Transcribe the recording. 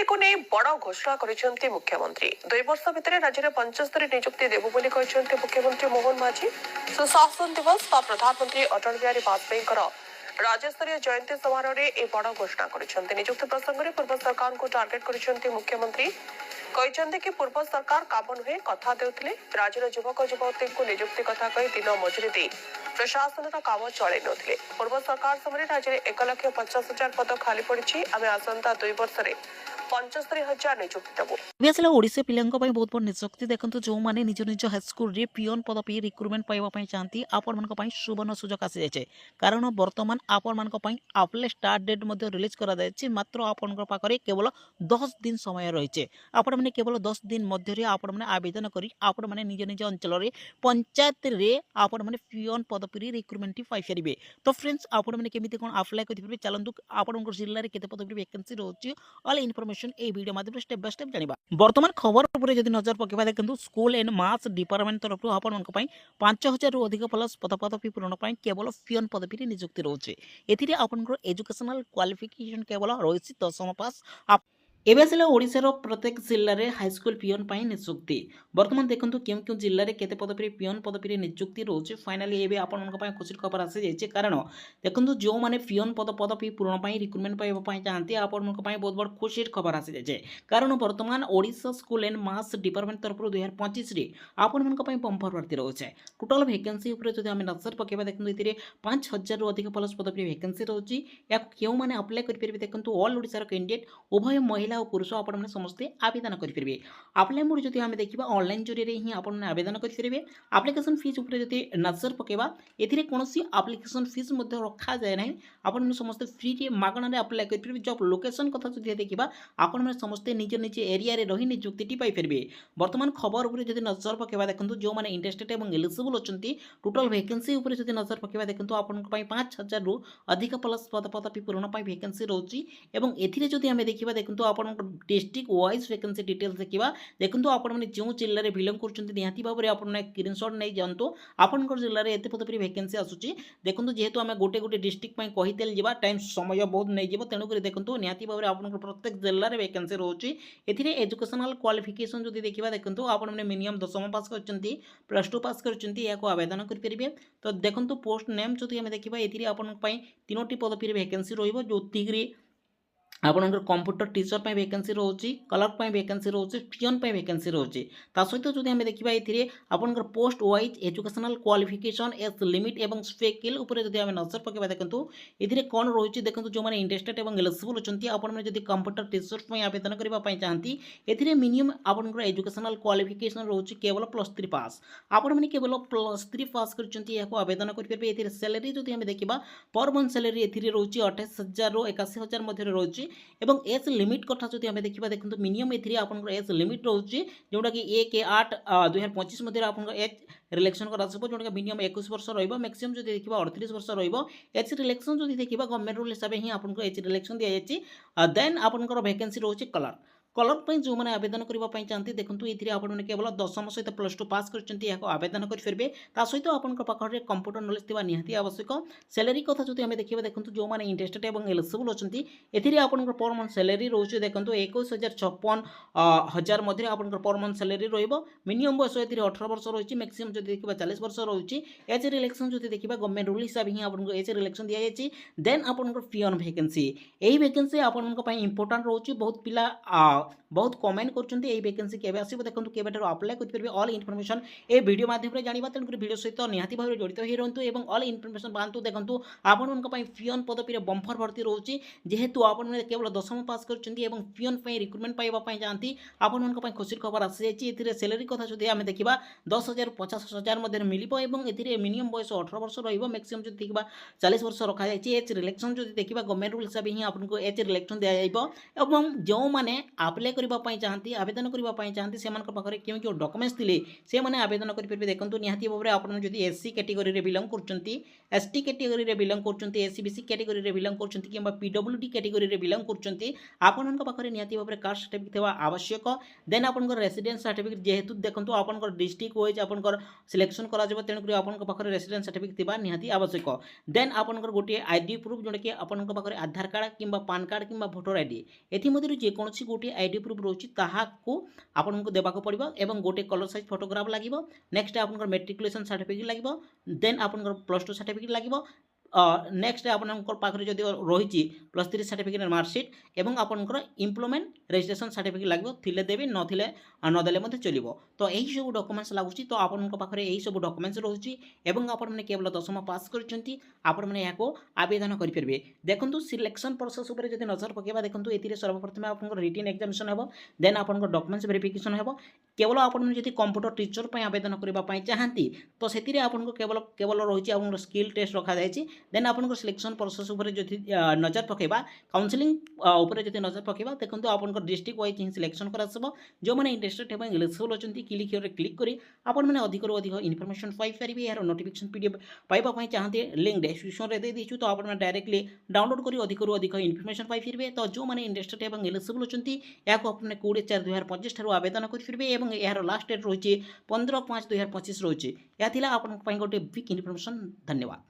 ନିଯୁକ୍ତିକୁ ନେଇ ବଡ଼ ଘୋଷଣା କରିଛନ୍ତି ମୁଖ୍ୟମନ୍ତ୍ରୀ। 2 ବର୍ଷ ଭିତରେ ରାଜ୍ୟରେ 75 ନିଯୁକ୍ତି ଦେବୁ ବୋଲି କହିଛନ୍ତି ମୁଖ୍ୟମନ୍ତ୍ରୀ ମୋହନ ମାଝୀ। ସୁଶାସନ ଦିବସ ବା ପ୍ରଧାନମନ୍ତ୍ରୀ ଅଟଳ ବିହାରୀ ବାଜପେୟୀଙ୍କର ରାଜ୍ୟସ୍ତରୀୟ ଜୟନ୍ତୀ ସମାରୋହରେ ଏହି ବଡ଼ ଘୋଷଣା କରିଛନ୍ତି। ନିଯୁକ୍ତି ପ୍ରସଙ୍ଗରେ ପୂର୍ବ ସରକାରଙ୍କୁ ଟାର୍ଗେଟ କରିଛନ୍ତି ମୁଖ୍ୟମନ୍ତ୍ରୀ। କହିଛନ୍ତି କି ପୂର୍ବ ସରକାର କାମ ନୁହେଁ କଥା ଦେଉଥିଲେ। ରାଜ୍ୟର ଯୁବକ ଯୁବତୀଙ୍କୁ ନିଯୁକ୍ତି କଥା କହି ଦିନ ମଜୁରୀ ଦେଇ ପ୍ରଶାସନର କାମ ଚଳାଇ ନେଉଥିଲେ। ପୂର୍ବ ସରକାର ସମୟରେ ରାଜ୍ୟରେ 1,50,000 ପଦ ଖାଲି ପଡ଼ିଛି। ଆମେ ଆସନ୍ତା 2 ବର୍ଷରେ 75,000 ନିଯୁକ୍ତି ଦେବୁ। ଆସିଲା ଓଡ଼ିଶା ପିଲାଙ୍କ ପାଇଁ ବହୁତ ବଡ଼ ନିଯୁକ୍ତି ଦେଖନ୍ତୁ। ଯେଉଁମାନେ ନିଜ ନିଜ ହାଇସ୍କୁଲରେ ପିଅନ ପଦବୀ ରିକ୍ରୁଟମେଣ୍ଟ ପାଇବା ପାଇଁ ଚାହାନ୍ତି ଆପଣମାନଙ୍କ ପାଇଁ ସୁବର୍ଣ୍ଣ ସୁଯୋଗ ଆସିଯାଇଛି। କାରଣ ବର୍ତ୍ତମାନ ଆପଣମାନଙ୍କ ପାଇଁ ଆପ୍ଲାଏ ଷ୍ଟାର୍ଟ ଡେଟ୍ ମଧ୍ୟ ରିଲିଜ୍ କରାଯାଇଛି। ମାତ୍ର ଆପଣଙ୍କ ପାଖରେ କେବଳ 10 ଦିନ ସମୟ ରହିଛି। ଆପଣମାନେ କେବଳ 10 ଦିନ ମଧ୍ୟରେ ଆପଣମାନେ ଆବେଦନ କରି ଆପଣମାନେ ନିଜ ନିଜ ଅଞ୍ଚଳରେ ପଞ୍ଚାୟତରେ ଆପଣମାନେ ପିଅନ ପଦବୀରେ ରିକ୍ରୁଟମେଣ୍ଟଟି ପାଇପାରିବେ। ତ ଫ୍ରେଣ୍ଡସ୍ ଆପଣମାନେ କେମିତି କ'ଣ ଆପ୍ଲାଏ କରିପାରିବେ ଚାଲନ୍ତୁ ଆପଣଙ୍କ ଜିଲ୍ଲାରେ କେତେ ପଦବୀ ଭ୍ୟାକେନ୍ସି ରହୁଛି ଅଲ୍ ଇନଫର୍ମେସନ୍ এই ভিডিও মাধ্যমে স্টেপ বাই স্টেপ জানিবা। বর্তমান খবর উপরে যদি নজর পকাইবা দেখন্তু স্কুল এন্ড মাথস ডিপার্টমেন্ট তরফରୁ ଆପଣଙ୍କ ପାଇଁ 5,000 ରୁ ଅଧିକ ପ୍ଲସ୍ ପଦବୀ ପୂରଣ ପାଇଁ କେବଳ ପିଅନ ପଦବୀରେ ନିଯୁକ୍ତି ରହୁଛି। ଏଥିରେ ଆପଣଙ୍କର ଏଜୁକେଶନାଲ କ୍ୱାଲିଫିକେସନ କେବଳ ରହିଛି 10ମ ପାସ୍। ଏବେ ଆସିଲା ଓଡ଼ିଶାର ପ୍ରତ୍ୟେକ ଜିଲ୍ଲାରେ ହାଇସ୍କୁଲ ପିଅନ ପାଇଁ ନିଯୁକ୍ତି। ବର୍ତ୍ତମାନ ଦେଖନ୍ତୁ କେଉଁ କେଉଁ ଜିଲ୍ଲାରେ କେତେ ପଦବୀରେ ପିଅନ ପଦବୀରେ ନିଯୁକ୍ତି ରହୁଛି। ଫାଇନାଲି ଏବେ ଆପଣଙ୍କ ପାଇଁ ଖୁସିର ଖବର ଆସିଯାଇଛି। କାରଣ ଦେଖନ୍ତୁ ଯେଉଁମାନେ ପିଅନ ପଦବୀ ପୂରଣ ପାଇଁ ରିକ୍ରୁଟମେଣ୍ଟ ପାଇବା ପାଇଁ ଚାହାନ୍ତି ଆପଣଙ୍କ ପାଇଁ ବହୁତ ବଡ଼ ଖୁସିର ଖବର ଆସିଯାଇଛି। କାରଣ ବର୍ତ୍ତମାନ ଓଡ଼ିଶା ସ୍କୁଲ ଏଣ୍ଡ ମାଥସ ଡିପାର୍ଟମେଣ୍ଟ ତରଫରୁ 2025ରେ ଆପଣମାନଙ୍କ ପାଇଁ ବମ୍ପର ପ୍ରାର୍ଥୀ ରହୁଛି। ଟୋଟାଲ ଭ୍ୟାକେନ୍ସି ଉପରେ ଯଦି ଆମେ ନଜର ପକାଇବା ଦେଖନ୍ତୁ ଏଥିରେ 5,000ରୁ ଅଧିକ ପ୍ଲସ୍ ପଦବୀ ଭ୍ୟାକେନ୍ସି ରହୁଛି। ଏହାକୁ କେଉଁମାନେ ଆପ୍ଲାଏ କରିପାରିବେ ଦେଖନ୍ତୁ ଅଲ୍ ଓଡ଼ିଶାର କ୍ୟାଣ୍ଡିଡେଟ୍ ଉଭୟ ମହିଳା और पुरुष आपने समस्ते आवेदन करेंगे। आप्लाय मोड जो आम देखा ऑनलाइन जरिए ही आपने आवेदन करेंगे। आप्लिकेसन फीस उपर जो नजर पकेबा ए कौन आप्लिकेसन फीस रखा जाए ना। आपने समस्ते फ्री मागणार आप्लाय करेंगे। जब लोकेशन कथा जो देखा आपने समस्ते निज निज एरिया रही निजुक्ति पाइपर। बर्तमान खबर उपर जो नजर पकेबा देखो जो मैंने इंटरेस्टेड और एलिजिबल अच्छा टोटाल भैकेंसी उपर जो नजर पकेबा देखो आपन 5,000 रू अधिक प्लस पदवी पूरण भैकेंसी रोचे। एथिरे आम देखा देखो आप डिस्ट्रिक्ट वाइज वैकेंसी डिटेल्स देखा देखो आपने जो जिले में बिलंग कर निहाती भाव में आपने स्क्रीनशॉट नहीं जातु आपण जिले में एत पदवी भैकेंसी आसूची। देखो जेहेतु आम गोटे गोटे डिस्ट्रिक्ट कहीदेल जा टाइम समय बहुत नहीं तेणुक देखो निहाती भाव में आप प्रत्येक जिले में भैकेंसी रोचे। एजुकेशनल क्वालिफिकेशन जो देखा देखो आपने मिनिमम 10म पास कर +2 पास कर आवेदन करेंगे। तो देखो पोस्ट नेम जो आम देखा ये आपन 3टी पदवी भैकेंसी रोती आपंकर कंप्यूटर टीचर पर वैकेंसी रोचे क्लर्क पर वैकेंसी रोचे पियन पर वैकेंसी रोचे। सहित जो आम देखा ये आपंकर post wise educational qualification age limit एवं स्केल उपर जो आम नजर पकेबा देखो ये कौन रोचे देखो जो मैंने इंटरेस्टेड और एलिजिबल अच्छा आपने जब कंप्यूटर टीचर पर आवेदन करने चाहती ए मिनिमम आपंकर एजुकेशनल क्वालिफिकेशन रोचे केवल +3 पास। आपने केवल +3 पास कर आवेदन करेंगे। सैलरी जो आम देखा पर मंथ सैलरी ए रोचे 28,000 ରୁ 81,000 मध्य रोचे। एवं एज लिमिट कथा जो आम देखा देखो मिनिमम ये आप एज लिमिट रोचे जोटा कि 1/8/2025 मध्य आप एज रिलेक्शन कर जोटा मिनिमम 21 वर्ष मैक्सिमम जो देखा 38 वर्ष एज रिलेक्शन जो देखा गवर्नमेंट रूल हिसाब से आपको एज रिलेक्शन दी जाए। देन आपंकर भैकेंसी रोचे क्लर्क जो मैंने आवेदन करने चाहते देखो ये आपने केवल 10म सहित +2 पास कर आवेदन करेंगे। सहित आपे कंप्यूटर नॉलेज थी निहाती आवश्यक। सैलरी कथा जो आम देखा देखो जो मैंने इंटरेस्टेड और एलिजिबल अच्छा ये आपंकर पर मंथ सैलरी रोचे देखो 21,56,000 मध्य आपंकर पर मंथ सैलरी मिनिमम बयस ये 18 वर्ष रही मैक्सिमम जो देखा 40 वर्ष रही। एज रिलेक्शन जो देखा गवर्नमेंट रूल हिसाब से आपको एज रिलेक्शन दी जाए। देन आपंकर पियन भैकेंसी यही भैकेंसी आपंपाई इंपोर्टाट रोचे। बहुत पिला बहुत कमेंट कर भैकेंसी के आसो देखो के आप्लाय करेंगे। ऑल इनफर्मेशन ये वीडियो माध्यम जाना तेणुक वीडियो सहित निहाती भाव में जड़ित हो रुहतु और ऑल इनफर्मेशन पातु। देखो आपण पियन पदवी बंपर भर्ती रोचे जेहेतु आपने केवल 10म पास कर पियन रिक्रुटमेंट पाइबा चाहती आपण खुशी खबर आसी जाए। सैलरी कथा जो आम देखा 10,000 ରୁ 50,000 मध्य मिल मिनिमम बयस 18 वर्ष मैक्सिमम जो देखा 40 वर्ष रखा जाए। एज रिलेक्शन जो देखा गवर्नमेंट रूल हिसाब से आपको एज रिलेक्शन दी जाए। जो मैंने ଆପ୍ଲାଏ କରିବା ପାଇଁ ଚାହାନ୍ତି ଆବେଦନ କରିବା ପାଇଁ ଚାହାନ୍ତି ସେମାନଙ୍କ ପାଖରେ କେଉଁ କେଉଁ ଡକୁମେଣ୍ଟସ୍ ଥିଲେ ସେମାନେ ଆବେଦନ କରିପାରିବେ। ଦେଖନ୍ତୁ ନିହାତି ଭାବରେ ଆପଣ ଯଦି ଏସସି କ୍ୟାଟେଗୋରୀରେ ବିଲଙ୍ଗ କରୁଛନ୍ତି, ଏସଟି କ୍ୟାଟେଗୋରୀରେ ବିଲଙ୍ଗ କରୁଛନ୍ତି, ଏସସି ବିସି କ୍ୟାଟେଗୋରୀରେ ବିଲଙ୍ଗ କରୁଛନ୍ତି କିମ୍ବା ପିଡବ୍ଲ୍ୟୁଡି କ୍ୟାଟେଗୋରୀରେ ବିଲଙ୍ଗ କରୁଛନ୍ତି, ଆପଣଙ୍କ ପାଖରେ ନିହାତି ଭାବରେ କାଷ୍ଟ ସାର୍ଟିଫିକେଟ୍ ଥିବା ଆବଶ୍ୟକ। ଦେନ୍ ଆପଣଙ୍କର ରେସିଡେନ୍ସ ସାର୍ଟିଫିକେଟ୍ ଯେହେତୁ ଦେଖନ୍ତୁ ଆପଣଙ୍କର ଡିଷ୍ଟ୍ରିକ୍ଟ ୱାଇଜ୍ ଆପଣଙ୍କର ସିଲେକ୍ସନ୍ କରାଯିବ, ତେଣୁକରି ଆପଣଙ୍କ ପାଖରେ ରେସିଡେନ୍ସ ସାର୍ଟିଫିକେଟ୍ ଥିବା ନିହାତି ଆବଶ୍ୟକ। ଦେନ୍ ଆପଣଙ୍କର ଗୋଟିଏ ଆଇଡି ପ୍ରୁଫ୍ ଯେଉଁଟାକି ଆପଣଙ୍କ ପାଖରେ ଆଧାର କାର୍ଡ଼ କିମ୍ବା ପାନ୍ କାର୍ଡ଼ କିମ୍ବା ଭୋଟର ଆଇଡି ଏଥିମଧ୍ୟରୁ ଯେକୌଣସି ଗୋଟିଏ ଆଇଡି ପ୍ରୁଫ୍ ରହୁଛି ତାହାକୁ ଆପଣଙ୍କୁ ଦେବାକୁ ପଡ଼ିବ ଏବଂ ଗୋଟିଏ କଲର୍ ସାଇଜ୍ ଫଟୋଗ୍ରାଫ ଲାଗିବ। ନେକ୍ସଟ ଆପଣଙ୍କର ମେଟ୍ରିକୁଲେସନ୍ ସାର୍ଟିଫିକେଟ୍ ଲାଗିବ। ଦେନ୍ ଆପଣଙ୍କର +2 ସାର୍ଟିଫିକେଟ୍ ଲାଗିବ। ନେକ୍ସଟ ଆପଣଙ୍କର ପାଖରେ ଯଦି ରହିଛି +3 ସାର୍ଟିଫିକେଟ୍ ମାର୍କସିଟ୍ ଏବଂ ଆପଣଙ୍କର ଇମ୍ପ୍ଲୟମେଣ୍ଟ ରେଜିଷ୍ଟ୍ରେସନ୍ ସାର୍ଟିଫିକେଟ୍ ଲାଗିବ। ଥିଲେ ଦେବେ ନଥିଲେ ନଦେଲେ ମଧ୍ୟ ଚଳିବ। ତ ଏହିସବୁ ଡକୁମେଣ୍ଟସ୍ ଲାଗୁଛି। ତ ଆପଣଙ୍କ ପାଖରେ ଏହିସବୁ ଡକୁମେଣ୍ଟସ୍ ରହୁଛି ଏବଂ ଆପଣମାନେ କେବଳ 10ମ ପାସ୍ କରିଛନ୍ତି ଆପଣମାନେ ଏହାକୁ ଆବେଦନ କରିପାରିବେ। ଦେଖନ୍ତୁ ସିଲେକ୍ସନ୍ ପ୍ରୋସେସ୍ ଉପରେ ଯଦି ନଜର ପକାଇବା, ଦେଖନ୍ତୁ ଏଥିରେ ସର୍ବପ୍ରଥମେ ଆପଣଙ୍କର ରିଟିନ୍ ଏକ୍ଜାମିନେସନ୍ ହେବ। ଦେନ୍ ଆପଣଙ୍କର ଡକୁମେଣ୍ଟସ୍ ଭେରିଫିକେସନ୍ ହେବ। କେବଳ ଆପଣମାନେ ଯଦି କମ୍ପ୍ୟୁଟର ଟିଚର ପାଇଁ ଆବେଦନ କରିବା ପାଇଁ ଚାହାନ୍ତି ତ ସେଥିରେ ଆପଣଙ୍କୁ କେବଳ ରହିଛି ଆପଣଙ୍କର ସ୍କିଲ୍ ଟେଷ୍ଟ ରଖାଯାଇଛି। ଦେନ୍ ଆପଣଙ୍କର ସିଲେକ୍ସନ୍ ପ୍ରୋସେସ୍ ଉପରେ ଯଦି ନଜର ପକାଇବା, କାଉନସିଲିଂ ଉପରେ ଯଦି ନଜର ପକାଇବା, ଦେଖନ୍ତୁ ଆପଣଙ୍କର ଡିଷ୍ଟ୍ରିକ୍ଟ ୱାଇଜ୍ ହିଁ ସିଲେକ୍ସନ୍ କରାଯିବ। ଯେଉଁମାନେ ଇଣ୍ଟରେଷ୍ଟେଡ୍ ଏବଂ ଏଲିଜିବଲ୍ ଅଛନ୍ତି କ୍ଲିକ୍ ହିଅର୍ରେ କ୍ଲିକ୍ କରି ଆପଣମାନେ ଅଧିକରୁ ଅଧିକ ଇନଫର୍ମେସନ୍ ପାଇପାରିବେ। ଏହାର ନୋଟିଫିକେସନ୍ PDF ପାଇବା ପାଇଁ ଚାହାନ୍ତି ଲିଙ୍କ୍ ଡେସ୍କ୍ରିପସନ୍ରେ ଦେଇଦେଇଛୁ। ତ ଆପଣମାନେ ଡାଇରେକ୍ଟଲି ଡାଉନଲୋଡ୍ କରି ଅଧିକରୁ ଅଧିକ ଇନଫର୍ମେସନ୍ ପାଇପାରିବେ। ତ ଯେଉଁମାନେ ଇଣ୍ଟରେଷ୍ଟେଡ୍ ଏବଂ ଏଲିଜିବଲ୍ ଅଛନ୍ତି ଏହାକୁ ଆପଣମାନେ 20/4/2025 ଠାରୁ ଆବେଦନ କରିପାରିବେ ଏବଂ ଏହାର ଲାଷ୍ଟ ଡେଟ୍ ରହିଛି 15/5/2025 ରହିଛି। ଏହା ଥିଲା ଆପଣଙ୍କ ପାଇଁ ଗୋଟେ ବିଗ୍ ଇନଫର୍ମେସନ୍। ଧନ୍ୟବାଦ।